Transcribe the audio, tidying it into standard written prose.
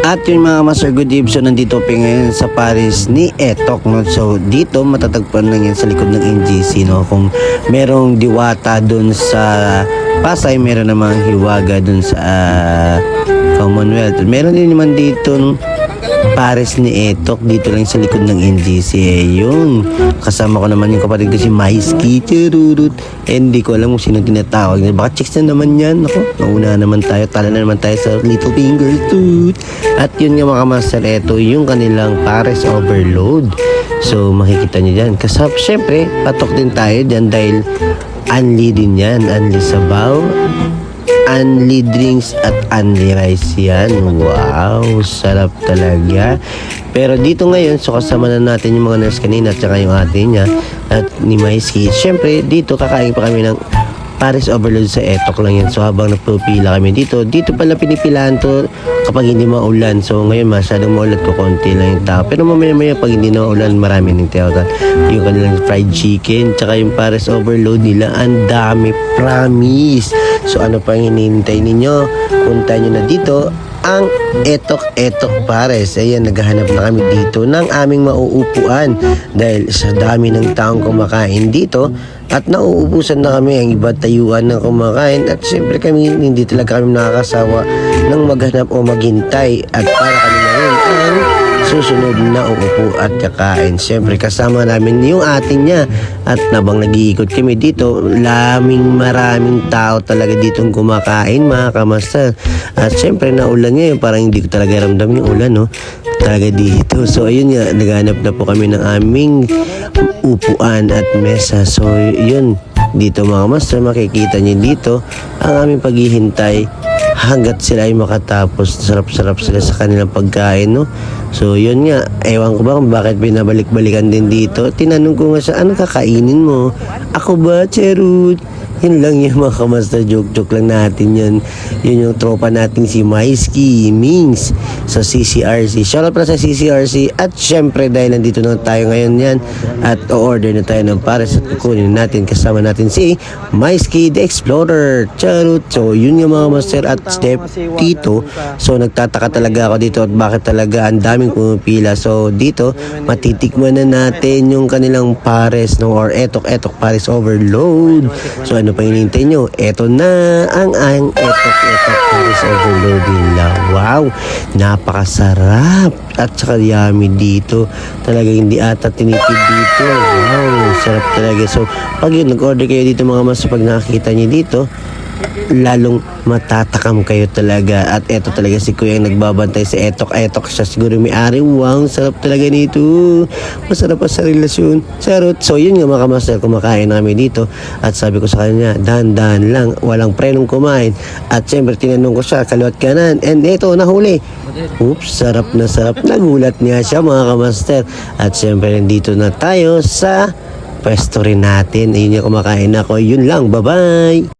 At yung mga master good evening, so nandito pa ngayon sa Paris ni Etok, no? So dito matatagpuan lang yan sa likod ng NGC, no? Kung merong Diwata dun sa Pasay, meron namang Hiwaga dun sa Commonwealth. Meron din naman dito Paris ni Etok, dito lang sa likod ng NGC. Yun, kasama ko naman yung kapatid ko si Maiski, Cherurut. Hindi ko alam kung sino tinatawag niya. Baka chicks na naman yan. Ako, nauna naman tayo, tala na naman tayo sa Little Finger Toot. At yun nga mga master, eto yung kanilang Paris Overload. So makikita nyo dyan. Kasap, syempre, patok din tayo dyan dahil unli din yan. Unli sabaw, unli drinks at unli rice yan. Wow, sarap talaga. Pero dito ngayon, so kasama na natin yung mga nurse kanina at saka yung ate niya at ni Maiski. Siyempre, dito kakain pa kami ng Paris Overload sa Etok lang yan. So habang nagpupila kami dito pala pinipilaan to kapag hindi maulan. So ngayon masyadong maulan ko, konti lang yung tao. Pero mamaya pag hindi na maulan, marami ng tao. Yung kanilang fried chicken, tsaka yung Paris Overload nila, ang dami, promise. So ano pa hinihintay ninyo? Punta nyo na dito ang Etok Pares. Ayan, naghahanap na kami dito ng aming mauupuan dahil sa dami ng taong kumakain dito at nauubusan na kami. Ang iba tayuan ng kumakain at siyempre kami hindi talaga kami nakakasawa ng maghanap o maghintay at para kami na rin ang susunod na uupo at kakain. Siyempre kasama namin yung ating niya at nabang nag-iikot kami dito, maraming tao talaga ditong kumakain mga kamaster. At siyempre naulan ngayon, parang hindi ko talaga ramdam yung ulan, no? Talaga dito. So ayun nga, naghanap na po kami ng aming upuan at mesa. So yun, dito mga master, makikita niyo dito ang aming paghihintay hanggat sila ay makatapos. Sarap-sarap sila sa kanilang pagkain, no? So yun nga, ewan ko ba kung bakit binabalik-balikan din dito. Tinanong ko nga siya, ano kakainin mo? Ako ba, Cherut? Yun lang yung mga kamaster, joke lang natin yun. Yun yung tropa natin si Maiski, Mings sa CCRC. Shoutout pala sa CCRC. At syempre dahil nandito na tayo ngayon yan at o-order na tayo ng Paris at kukunin natin, kasama natin si Maiski the Explorer. Charot. So yun yung mga master at step dito. So nagtataka talaga ako dito at bakit talaga ang daming pumipila. So dito matitikman na natin yung kanilang Paris, no, or Etok Paris Overload. So ano pa hinihintay nyo? Eto na ang Etok Paris Overload nila. Wow, napakasarap at saka yummy dito. Talaga hindi ata tinipid dito. Wow, sarap talaga. So pag yun, nag-order kayo dito mga mas, pag nakakita nyo dito, lalong matatakam kayo talaga. At eto talaga si Kuya ang nagbabantay sa Etok siya siguro may-ari. Wow, sarap talaga nito. Masarap pa sa relasyon. Sarot. So yun nga mga master, kumakain namin dito at sabi ko sa kanya, dahan-dahan lang, walang prenong kumain. At syempre tinanong ko siya, kaliwat kanan, and eto nahuli. Oops, sarap na sarap. Nagulat niya siya mga kamaster. At syempre nandito na tayo sa pwesto rin natin. Ayun nga, kumakain ako. Yun lang, bye bye.